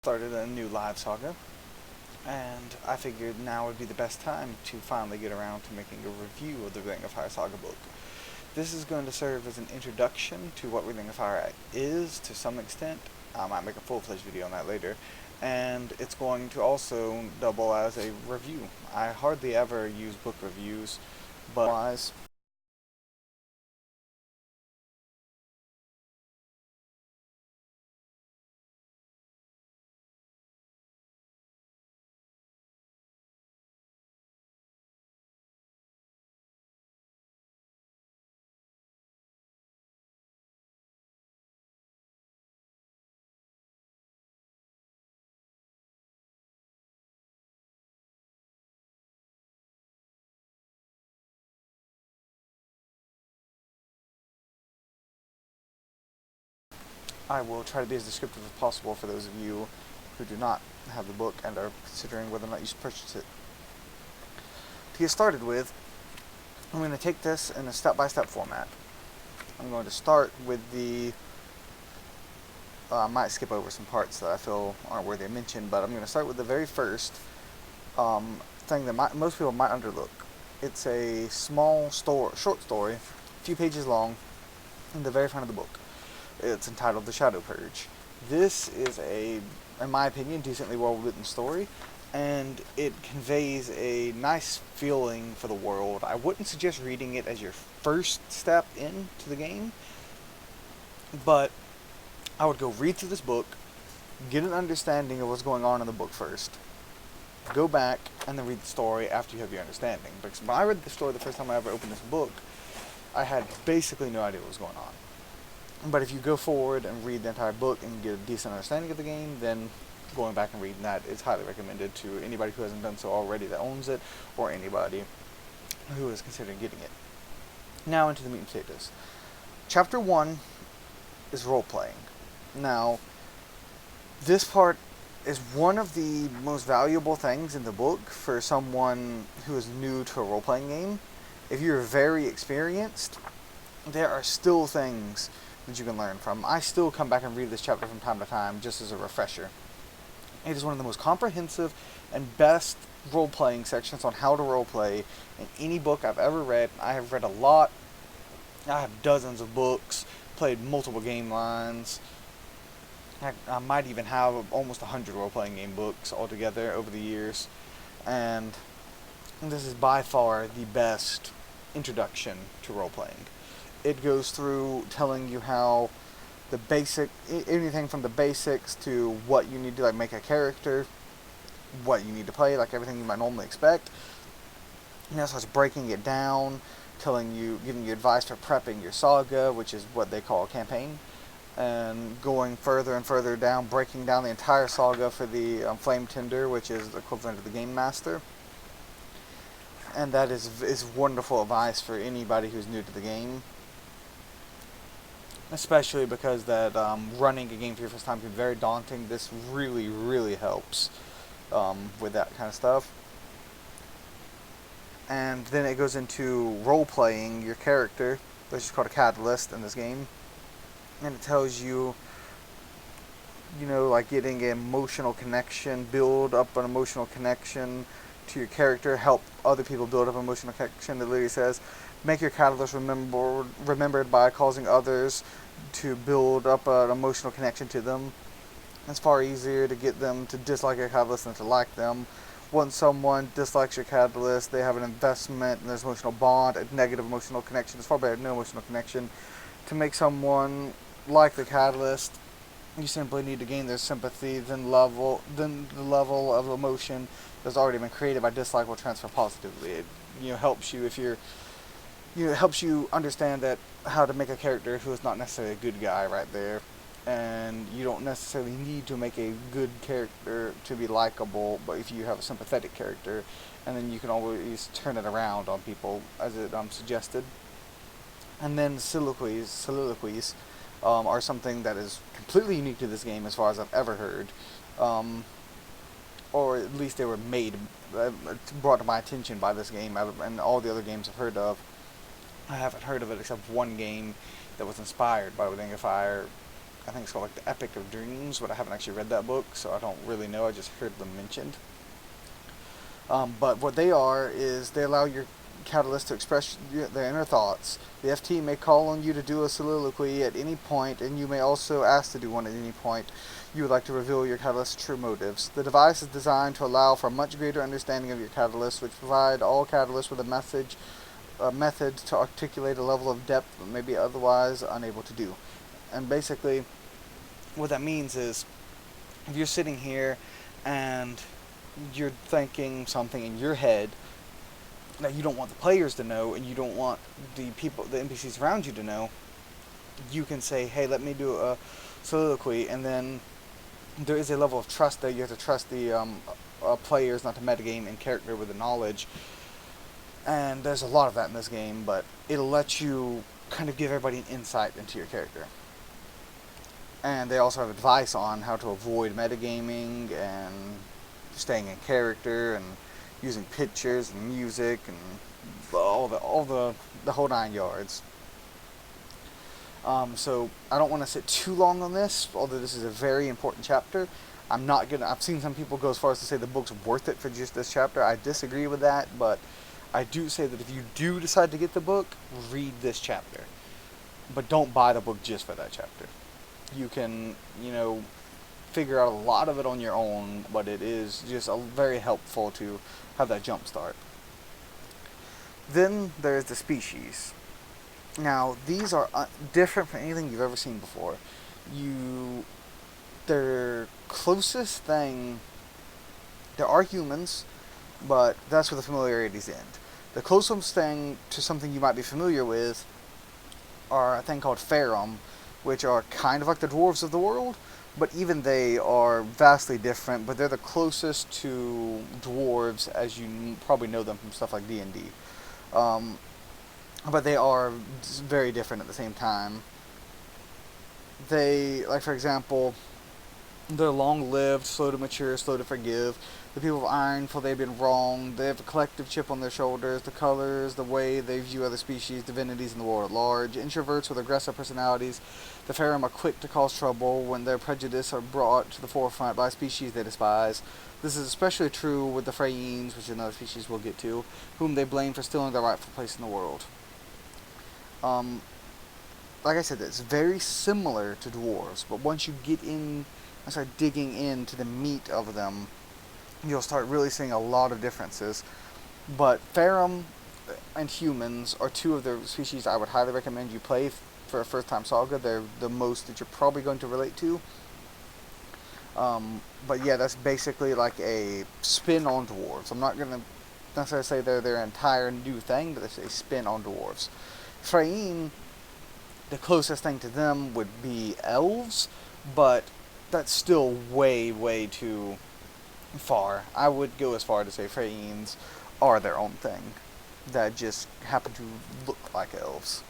Started a new live saga, and I figured now would be the best time to finally get around to making a review of the Ring of Fire saga book. This is going to serve as an introduction to what Ring of Fire is to some extent. I might make a full-fledged video on that later. And it's going to also double as a review. I hardly ever use book reviews, but otherwise, I will try to be as descriptive as possible for those of you who do not have the book and are considering whether or not you should purchase it. To get started with, I'm going to take this in a step-by-step format. I'm going to start with the... I might skip over some parts that I feel aren't worthy of mention, but I'm going to start with the very first thing that most people might underlook. It's a short story, a few pages long, in the very front of the book. It's entitled The Shadow Purge. This is in my opinion, decently well-written story, and it conveys a nice feeling for the world. I wouldn't suggest reading it as your first step into the game, but I would go read through this book, get an understanding of what's going on in the book first, go back, and then read the story after you have your understanding. Because when I read the story the first time I ever opened this book, I had basically no idea what was going on. But if you go forward and read the entire book and get a decent understanding of the game, then going back and reading that is highly recommended to anybody who hasn't done so already that owns it, or anybody who is considering getting it. Now into the meat and potatoes. Chapter 1 is role-playing. Now, this part is one of the most valuable things in the book for someone who is new to a role-playing game. If you're very experienced, there are still things that you can learn from. I still come back and read this chapter from time to time just as a refresher. It is one of the most comprehensive and best role-playing sections on how to role-play in any book I've ever read. I have read a lot. I have dozens of books, played multiple game lines. I might even have almost 100 role-playing game books altogether over the years. And this is by far the best introduction to role-playing. It goes through telling you how anything from the basics to what you need to make a character, what you need to play, like everything you might normally expect. And it starts breaking it down, giving you advice for prepping your saga, which is what they call a campaign, and going further and further down, breaking down the entire saga for the Flame Tender, which is the equivalent of the Game Master. And that is wonderful advice for anybody who's new to the game. Especially because that running a game for your first time can be very daunting. This really, really helps with that kind of stuff. And then it goes into role-playing your character, which is called a catalyst in this game. And it tells you, like getting an emotional connection, build up an emotional connection to your character, help other people build up an emotional connection. It literally says, make your catalyst remembered by causing others to build up an emotional connection to them. It's far easier to get them to dislike your catalyst than to like them. Once someone dislikes your catalyst, they have an investment and there's an emotional bond. A negative emotional connection is far better than no emotional connection. To make someone like the catalyst, you simply need to gain their sympathy, then the level of emotion that's already been created by dislike will transfer positively. It helps you it helps you understand that how to make a character who is not necessarily a good guy right there. And you don't necessarily need to make a good character to be likable, but if you have a sympathetic character, and then you can always turn it around on people, as it suggested. And then soliloquies are something that is completely unique to this game as far as I've ever heard. Or at least they were brought to my attention by this game, and all the other games I've heard of. I haven't heard of it except one game that was inspired by Ring of Fire, I think it's called like the Epic of Dreams, but I haven't actually read that book, so I don't really know. I just heard them mentioned. But what they are is they allow your catalyst to express their inner thoughts. The FT may call on you to do a soliloquy at any point, and you may also ask to do one at any point you would like to reveal your catalyst's true motives. The device is designed to allow for a much greater understanding of your catalyst, which provide all catalysts with a method to articulate a level of depth that may be otherwise unable to do. And basically, what that means is, if you're sitting here and you're thinking something in your head that you don't want the players to know, and you don't want the NPCs around you to know, you can say, hey, let me do a soliloquy, and then there is a level of trust there. You have to trust the players not to metagame in character with the knowledge, and there's a lot of that in this game, but it'll let you kind of give everybody an insight into your character. And they also have advice on how to avoid metagaming and staying in character and using pictures and music and all the whole 9 yards. So I don't want to sit too long on this, although this is a very important chapter. I've seen some people go as far as to say the book's worth it for just this chapter. I disagree with that, but I do say that if you do decide to get the book, read this chapter. But don't buy the book just for that chapter. You can, figure out a lot of it on your own, but it is just very helpful to have that jump start. Then there's the species. Now, these are different from anything you've ever seen before. Their closest thing, there are humans, but that's where the familiarities end. The closest thing to something you might be familiar with are a thing called Farum, which are kind of like the dwarves of the world, but even they are vastly different, but they're the closest to dwarves as you probably know them from stuff like D&D. But they are very different at the same time. They, like for example, they're long-lived, slow to mature, slow to forgive. The people of Iron feel they've been wronged. They have a collective chip on their shoulders. The colors, the way they view other species, divinities, and the world at large. Introverts with aggressive personalities. The Farum are quick to cause trouble when their prejudices are brought to the forefront by species they despise. This is especially true with the Freyines, which is another species we'll get to, whom they blame for stealing their rightful place in the world. Like I said, it's very similar to dwarves, but once you get in and start digging into the meat of them, you'll start really seeing a lot of differences. But Farum and humans are two of the species I would highly recommend you play for a first-time Saga. They're the most that you're probably going to relate to. But yeah, that's basically like a spin on dwarves. I'm not going to necessarily say they're their entire new thing, but it's a spin on dwarves. Freyine, the closest thing to them would be elves, but that's still way, way too far. I would go as far to say Freyines are their own thing that just happen to look like elves.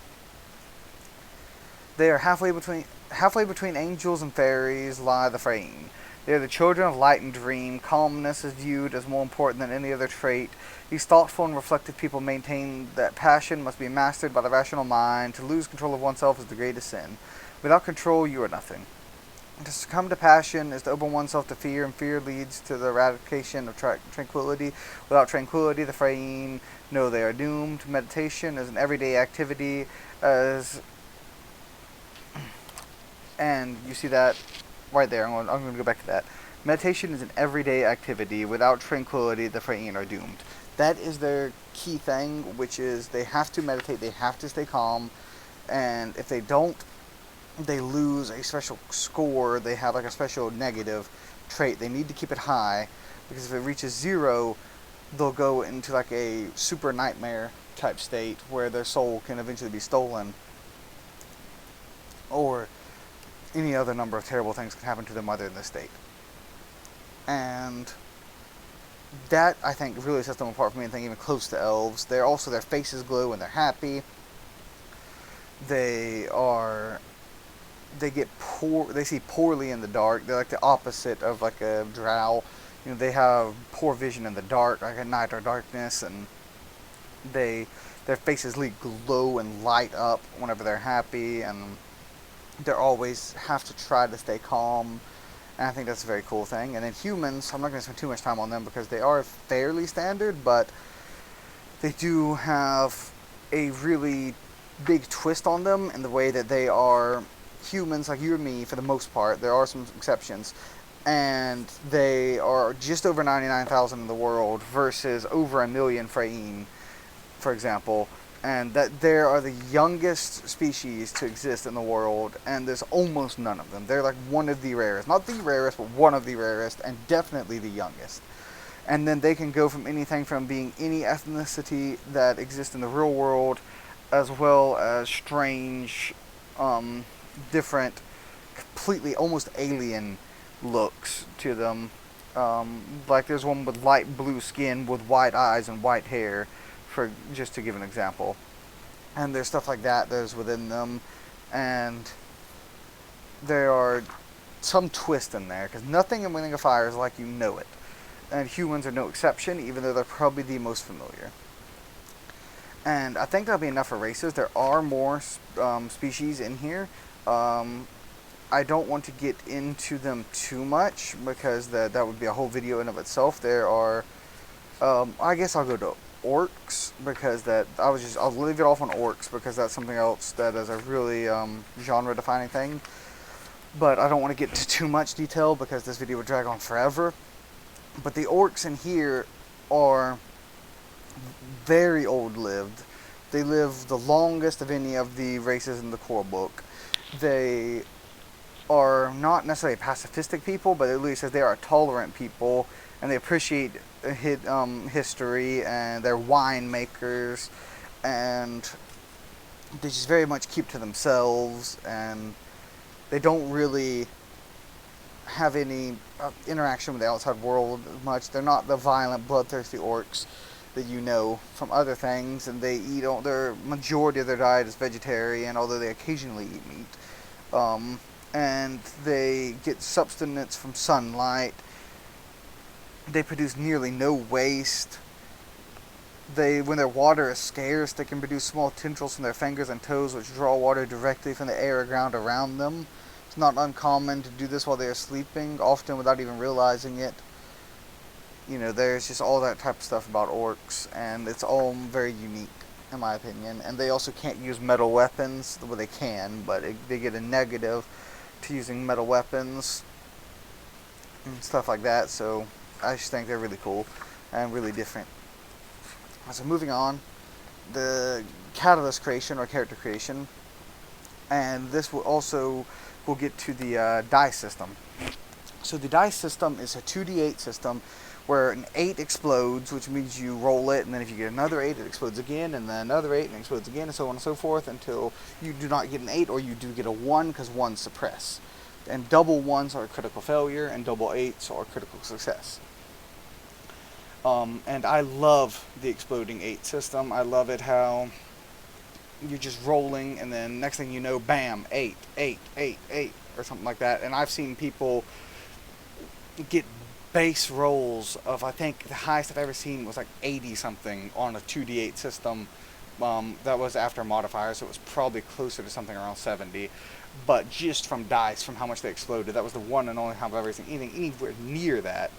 They are halfway between angels and fairies lie the Freyine. They are the children of light and dream. Calmness is viewed as more important than any other trait. These thoughtful and reflective people maintain that passion must be mastered by the rational mind. To lose control of oneself is the greatest sin. Without control, you are nothing. To succumb to passion is to open oneself to fear, and fear leads to the eradication of tranquility. Without tranquility, the Freyine know they are doomed. Meditation is an everyday activity, and you see that right there. I'm going to go back to that. Meditation is an everyday activity. Without tranquility, the Freyine are doomed. That is their key thing, which is they have to meditate, they have to stay calm, and if they don't, they lose a special score. They have like a special negative trait. They need to keep it high, because if it reaches 0, they'll go into like a super nightmare type state where their soul can eventually be stolen, or any other number of terrible things can happen to them while they're in this state. And that, I think, really sets them apart from anything even close to elves. They're also, their faces glow when they're happy. They see poorly in the dark. They're like the opposite of like a drow. They have poor vision in the dark, like at night or darkness, and their faces glow and light up whenever they're happy, and They always have to try to stay calm, and I think that's a very cool thing. And then humans, I'm not going to spend too much time on them because they are fairly standard, but they do have a really big twist on them in the way that they are humans like you and me for the most part. There are some exceptions. And they are just over 99,000 in the world versus over a million Freyine, for example. And that there are the youngest species to exist in the world, and there's almost none of them. They're like one of the rarest. Not the rarest, but one of the rarest, and definitely the youngest. And then they can go from anything from being any ethnicity that exists in the real world, as well as strange, different, completely almost alien looks to them. Like there's one with light blue skin with white eyes and white hair, for just to give an example. And there's stuff like that that's within them, and there are some twist in there because nothing in Wing of Fire is like you know it, and humans are no exception, even though they're probably the most familiar. And I think that'll be enough for races. There are more species in here. I don't want to get into them too much because that would be a whole video in of itself. There are, I guess I'll go to orcs because I'll leave it off on orcs because that's something else that is a really genre defining thing. But I don't want to get into too much detail because this video would drag on forever. But the orcs in here are very old lived. They live the longest of any of the races in the core book. They are not necessarily pacifistic people, but at least they are tolerant people, and they appreciate history, and they're wine makers, and they just very much keep to themselves, and they don't really have any interaction with the outside world much. They're not the violent, bloodthirsty orcs that you know from other things, and they eat their majority of their diet is vegetarian, although they occasionally eat meat. And they get sustenance from sunlight. They produce nearly no waste. When their water is scarce, they can produce small tendrils from their fingers and toes which draw water directly from the air or ground around them. It's not uncommon to do this while they are sleeping, often without even realizing it. There's just all that type of stuff about orcs, and it's all very unique, in my opinion. And they also can't use metal weapons. Well, they can, but they get a negative to using metal weapons and stuff like that. So I just think they're really cool and really different. So moving on, the catalyst creation or character creation, and this will get to the die system. So the die system is a 2d8 system where an 8 explodes, which means you roll it, and then if you get another 8, it explodes again, and then another 8, and it explodes again, and so on and so forth, until you do not get an 8, or you do get a 1, because 1s suppress. And double 1s are a critical failure, and double 8s are critical success. And I love the exploding 8 system. I love it how you're just rolling, and then next thing you know, bam, 8, 8, 8, 8, or something like that. And I've seen people get base rolls of, I think the highest I've ever seen was like 80 something on a 2d8 system. That was after modifiers, so it was probably closer to something around 70. But just from dice, from how much they exploded, that was the one and only time I've ever seen anything anywhere near that.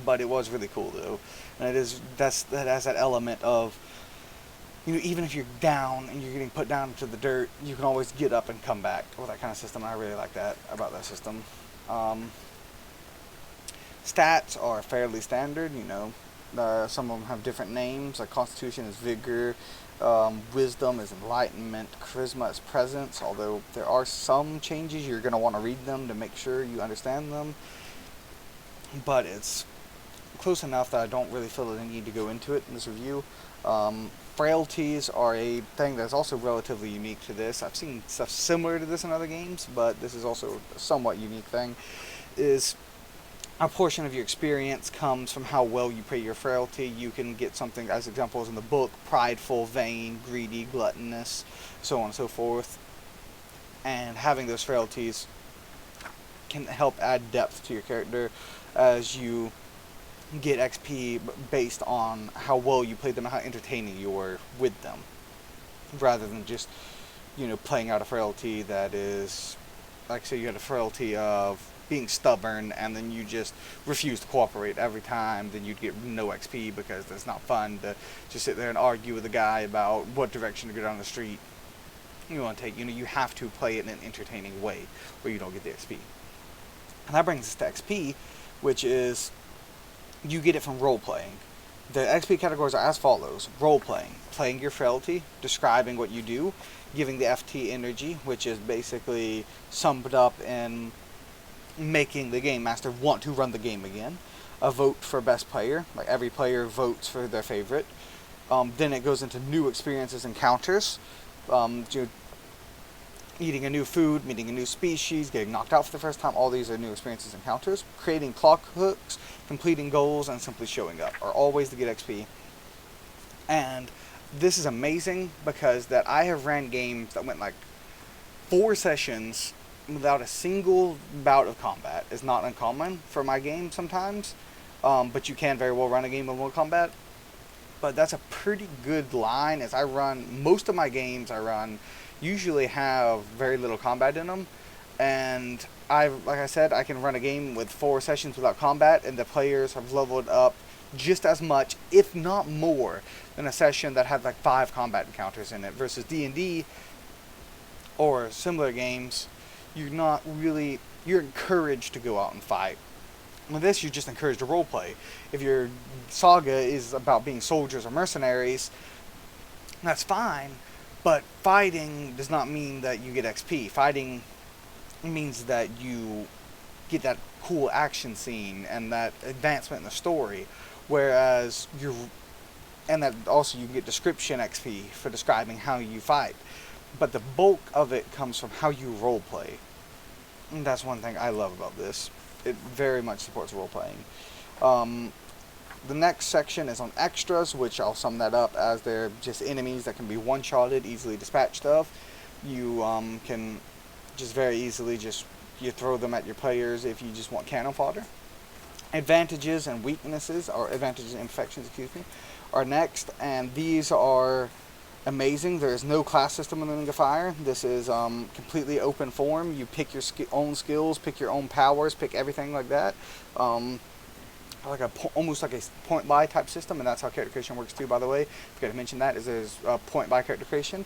But it was really cool though, and that has that element of, even if you're down and you're getting put down into the dirt, you can always get up and come back with that kind of system. I really like that about that system. Stats are fairly standard, some of them have different names, like Constitution is Vigor, Wisdom is Enlightenment, Charisma is Presence, although there are some changes, you're going to want to read them to make sure you understand them, but it's close enough that I don't really feel the need to go into it in this review. Frailties are a thing that's also relatively unique to this. I've seen stuff similar to this in other games, but this is also a somewhat unique thing, is a portion of your experience comes from how well you play your frailty. You can get something, as examples in the book, prideful, vain, greedy, gluttonous, so on and so forth. And having those frailties can help add depth to your character as you get XP based on how well you played them and how entertaining you were with them, rather than just playing out a frailty that is, like say you had a frailty of being stubborn, and then you just refuse to cooperate every time, then you'd get no XP because it's not fun to just sit there and argue with a guy about what direction to go down the street you want to take. You have to play it in an entertaining way where you don't get the XP. And that brings us to XP, which is you get it from role playing. The XP categories are as follows: role playing, playing your frailty, describing what you do, giving the FT energy, which is basically summed up in making the game master want to run the game again. A vote for best player, like every player votes for their favorite. Then it goes into new experiences, encounters, eating a new food, meeting a new species, getting knocked out for the first time. All these are new experiences, encounters. Creating clock hooks, completing goals, and simply showing up are all ways to get XP. And this is amazing because that I have ran games that went like 4 sessions without a single bout of combat. Is not uncommon for my game sometimes, but you can very well run a game with no combat. But that's a pretty good line, as I run, most of my games I run usually have very little combat in them, and like I said, I can run a game with 4 sessions without combat, and the players have leveled up just as much, if not more, than a session that had like 5 combat encounters in it, versus D&D or similar games. You're encouraged to go out and fight. With this, you're just encouraged to roleplay. If your saga is about being soldiers or mercenaries, that's fine, but fighting does not mean that you get XP. Fighting means that you get that cool action scene and that advancement in the story, whereas and that also you can get description XP for describing how you fight. But the bulk of it comes from how you roleplay. And that's one thing I love about this. It very much supports role-playing. The next section is on extras, which I'll sum that up as they're just enemies that can be one-shotted, easily dispatched of. You can just very easily you throw them at your players if you just want cannon fodder. Advantages and weaknesses, or advantages and imperfections, are next, and these are amazing. There is no class system in the Ring of Fire. This is completely open form. You pick your own skills, pick your own powers, pick everything like that. Almost like a point buy type system, and that's how character creation works too. By the way, forgot to mention that there's point buy character creation,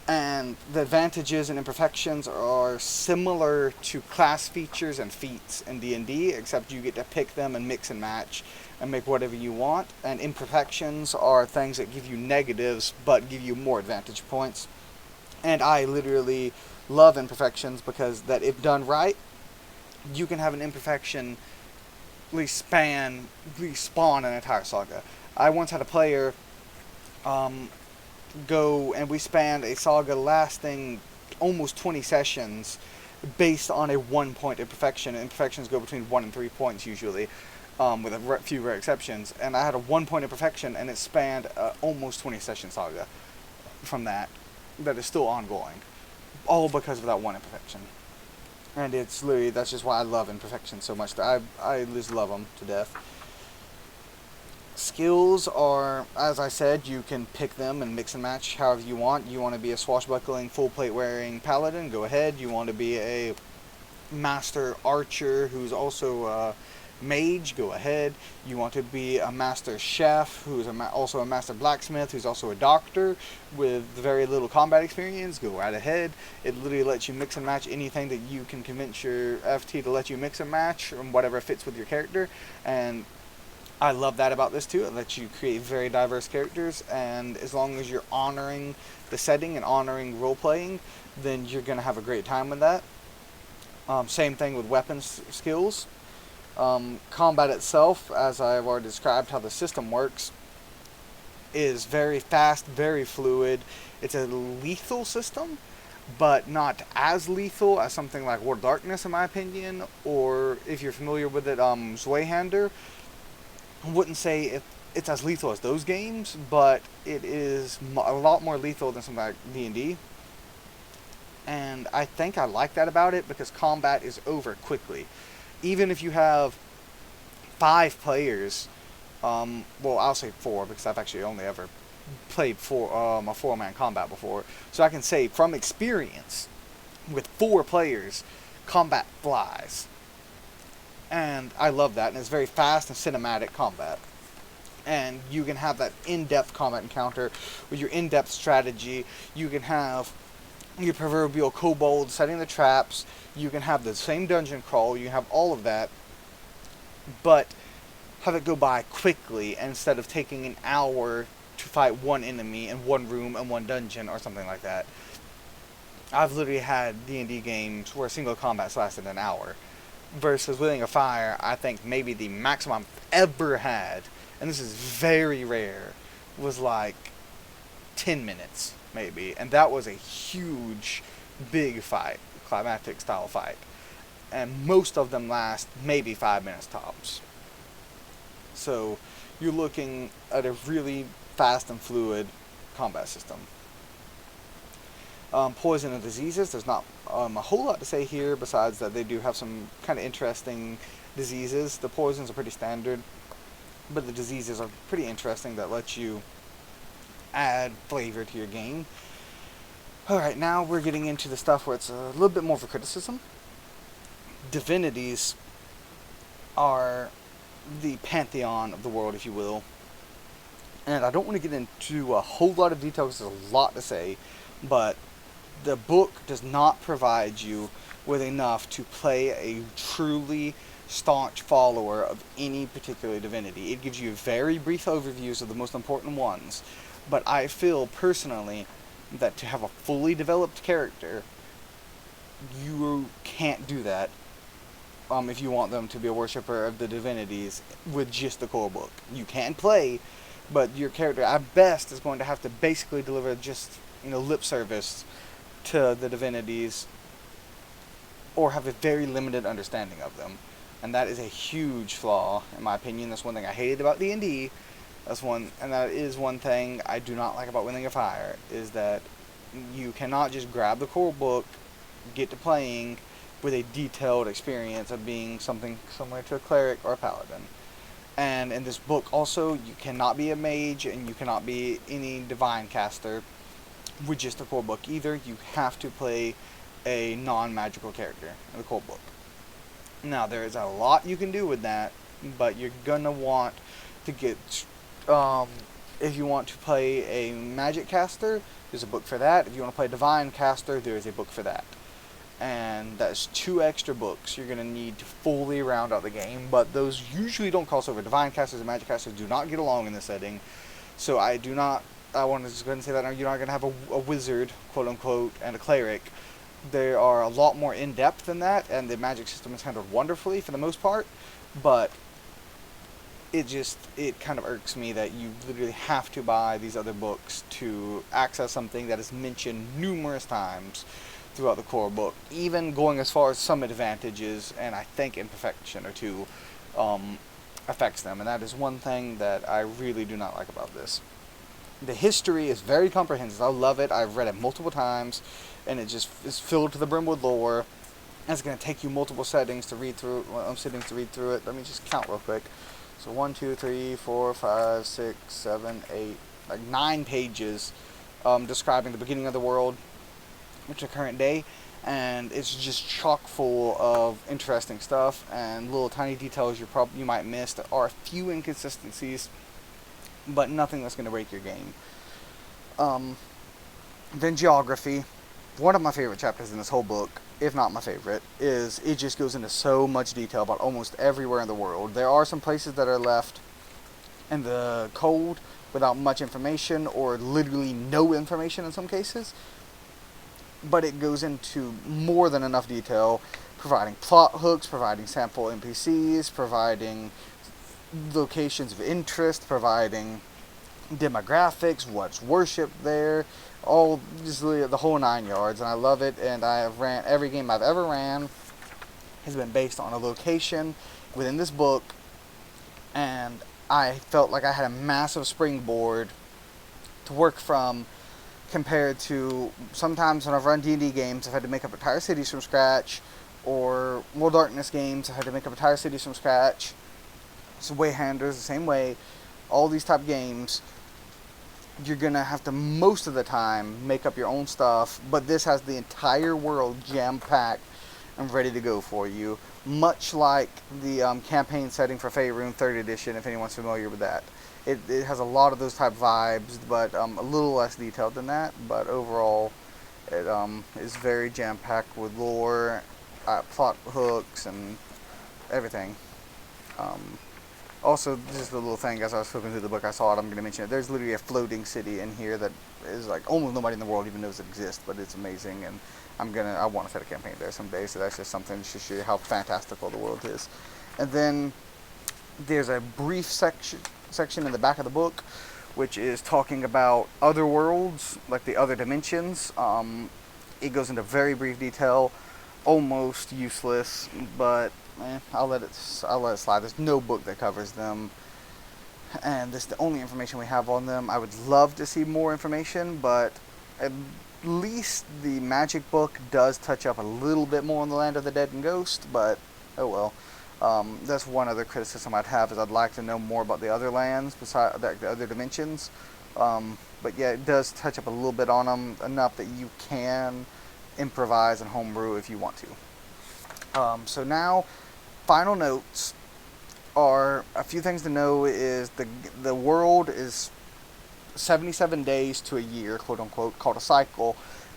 and the advantages and imperfections are similar to class features and feats in D&D, except you get to pick them and mix and match and make whatever you want. And imperfections are things that give you negatives but give you more advantage points. And I literally love imperfections because that if done right, you can have an imperfection spawn an entire saga. I once had a player go and we spanned a saga lasting almost 20 sessions based on a 1-point imperfection. Imperfections go between 1 and 3 points usually, with a few rare exceptions. And I had a 1-point imperfection, and it spanned almost 20 session saga from that is still ongoing, all because of that one imperfection. And it's literally, that's just why I love imperfections so much. I just love them to death. Skills are, as I said, you can pick them and mix and match however you want. You want to be a swashbuckling, full plate wearing paladin, go ahead. You want to be a master archer who's also a mage, go ahead. You want to be a master chef who's also a master blacksmith who's also a doctor with very little combat experience, go right ahead. It literally lets you mix and match anything that you can convince your FT to let you mix and match, and whatever fits with your character. And I love that about this too. It lets you create very diverse characters, and as long as you're honoring the setting and honoring role-playing, then you're going to have a great time with that. Same thing with weapons skills. Combat itself, as I've already described how the system works, is very fast, very fluid. It's a lethal system, but not as lethal as something like War of Darkness, in my opinion, or if you're familiar with it, Zweihander. I wouldn't say it's as lethal as those games, but it is a lot more lethal than something like D&D. And I think I like that about it because combat is over quickly. Even if you have 5 players, well, I'll say 4 because I've actually only ever played for a 4-man combat before, so I can say from experience, with 4 players, combat flies. And I love that, and it's very fast and cinematic combat. And you can have that in-depth combat encounter with your in-depth strategy. You can have your proverbial kobold setting the traps. You can have the same dungeon crawl. You can have all of that, but have it go by quickly instead of taking an hour to fight one enemy in one room and one dungeon or something like that. I've literally had D&D games where single combats lasted an hour, versus Wielding of Fire, I think maybe the maximum I've ever had, and this is very rare, was like 10 minutes, maybe. And that was a huge, big fight, climactic style fight. And most of them last maybe 5 minutes tops. So you're looking at a really fast and fluid combat system. Poison and diseases, there's not a whole lot to say here besides that they do have some kind of interesting diseases. The poisons are pretty standard, but the diseases are pretty interesting that let you add flavor to your game. Alright, now we're getting into the stuff where it's a little bit more for criticism. Divinities are the pantheon of the world, if you will. And I don't want to get into a whole lot of detail because there's a lot to say, but the book does not provide you with enough to play a truly staunch follower of any particular divinity. It gives you very brief overviews of the most important ones, but I feel personally that to have a fully developed character, you can't do that if you want them to be a worshipper of the divinities with just the core book. You can play, but your character at best is going to have to basically deliver just, lip service to the divinities, or have a very limited understanding of them. And that is a huge flaw, in my opinion. That's one thing I hated about D&D. That is one thing I do not like about Wielding of Fire, is that you cannot just grab the core book, get to playing with a detailed experience of being something similar to a cleric or a paladin. And in this book also, you cannot be a mage and you cannot be any divine caster with just a core book either. You have to play a non-magical character in the core book. Now, there is a lot you can do with that, but you're gonna want to get, if you want to play a magic caster, there's a book for that. If you want to play a divine caster, there is a book for that. And that's 2 extra books you're going to need to fully round out the game, but those usually don't cross over. Divine casters and magic casters do not get along in this setting, so I want to just go ahead and say that now, you're not going to have a wizard, quote-unquote, and a cleric. They are a lot more in-depth than that, and the magic system is handled wonderfully for the most part, but it kind of irks me that you literally have to buy these other books to access something that is mentioned numerous times throughout the core book, even going as far as some advantages, and I think imperfection or two affects them, and that is one thing that I really do not like about this. The history is very comprehensive. I love it. I've read it multiple times, and it just is filled to the brim with lore. And it's going to take you multiple sittings to read through it. Let me just count real quick. So 1, 2, 3, 4, 5, 6, 7, 8, like 9 pages describing the beginning of the world, which is the current day, and it's just chock full of interesting stuff and little tiny details you might miss. There are a few inconsistencies, but nothing that's going to break your game. Then geography. One of my favorite chapters in this whole book, if not my favorite, is it just goes into so much detail about almost everywhere in the world. There are some places that are left in the cold without much information, or literally no information in some cases, but it goes into more than enough detail, providing plot hooks, providing sample NPCs, providing locations of interest, providing demographics, what's worshipped there, all just the whole 9 yards, and I love it. And I have ran every game I've ever ran has been based on a location within this book, and I felt like I had a massive springboard to work from, compared to sometimes when I've run D&D games, I've had to make up entire cities from scratch, or World Darkness games, I had to make up entire cities from scratch. So Wayhanders, the same way, all these type games, you're going to have to, most of the time, make up your own stuff, but this has the entire world jam-packed and ready to go for you, much like the campaign setting for Faerun 3rd Edition, if anyone's familiar with that. It has a lot of those type vibes, but a little less detailed than that, but overall it is very jam-packed with lore, plot hooks, and everything. Also, just a little thing, as I was flipping through the book, I saw it, I'm going to mention it. There's literally a floating city in here that is like almost nobody in the world even knows it exists, but it's amazing, and I want to set a campaign there someday, so that's just something to show you how fantastical the world is. And then there's a brief section in the back of the book, which is talking about other worlds, like the other dimensions. It goes into very brief detail, almost useless, but I'll let it slide. There's no book that covers them, and this is the only information we have on them. I would love to see more information, but at least the magic book does touch up a little bit more on the Land of the Dead and Ghost, but oh well. That's one other criticism I'd have, is I'd like to know more about the other lands, besides the other dimensions. But yeah, it does touch up a little bit on them, enough that you can improvise and homebrew if you want to. So now, final notes are, a few things to know is the world is 77 days to a year, quote unquote, called a cycle.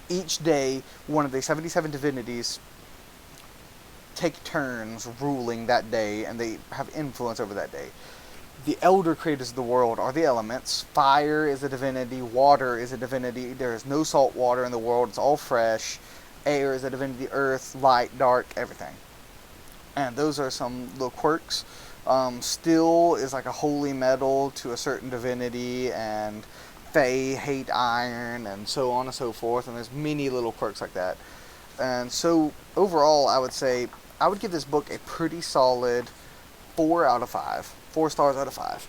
Each day, one of the 77 divinities take turns ruling that day, and they have influence over that day. The elder creators of the world are the elements. Fire is a divinity, water is a divinity, there is no salt water in the world, it's all fresh. Air is a divinity, earth, light, dark, everything. And those are some little quirks. Steel is like a holy metal to a certain divinity, and Fae hate iron, and so on and so forth, and there's many little quirks like that. And so, overall, I would say, I would give this book a pretty solid 4 out of 5. 4 stars out of 5.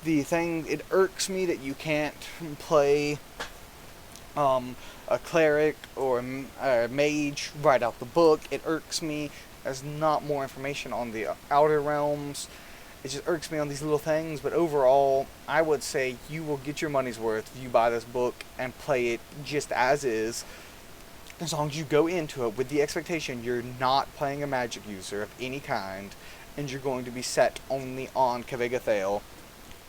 The thing, it irks me that you can't play a cleric or a mage right out the book. It irks me. There's not more information on the outer realms. It just irks me on these little things, but overall, I would say you will get your money's worth if you buy this book and play it just as is, as long as you go into it with the expectation you're not playing a magic user of any kind, and you're going to be set only on Kavega Thale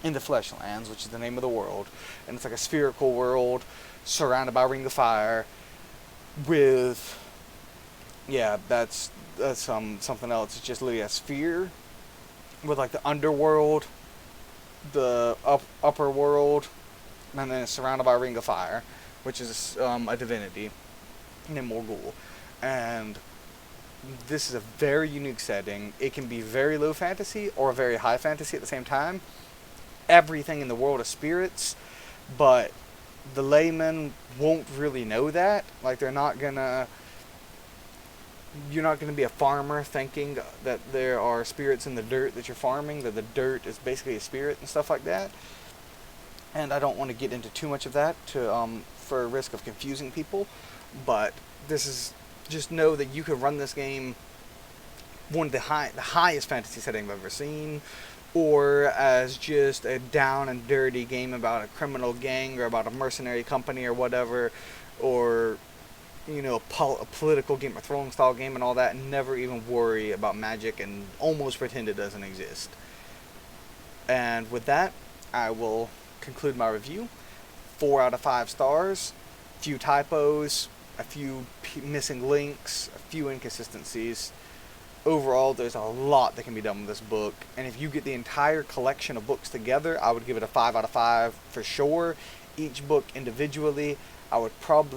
in the Fleshlands, which is the name of the world, and it's like a spherical world surrounded by a ring of fire with, yeah, that's something else. It's just literally a sphere with like the underworld, the upper world, and then it's surrounded by a ring of fire, which is a divinity named Morgul. And this is a very unique setting. It can be very low fantasy or very high fantasy at the same time. Everything in the world is spirits, but the layman won't really know that. Like, you're not gonna be a farmer thinking that there are spirits in the dirt that you're farming, that the dirt is basically a spirit and stuff like that. And I don't want to get into too much of that for a risk of confusing people, but this is, just know that you can run this game one of the highest fantasy setting I've ever seen, or as just a down and dirty game about a criminal gang or about a mercenary company or whatever, or a political Game of Thrones style game and all that, and never even worry about magic and almost pretend it doesn't exist. And with that, I will conclude my review. 4 out of 5 stars, a few typos, a few missing links, a few inconsistencies. Overall, there's a lot that can be done with this book, and if you get the entire collection of books together, I would give it a 5 out of 5 for sure. Each book individually, I would probably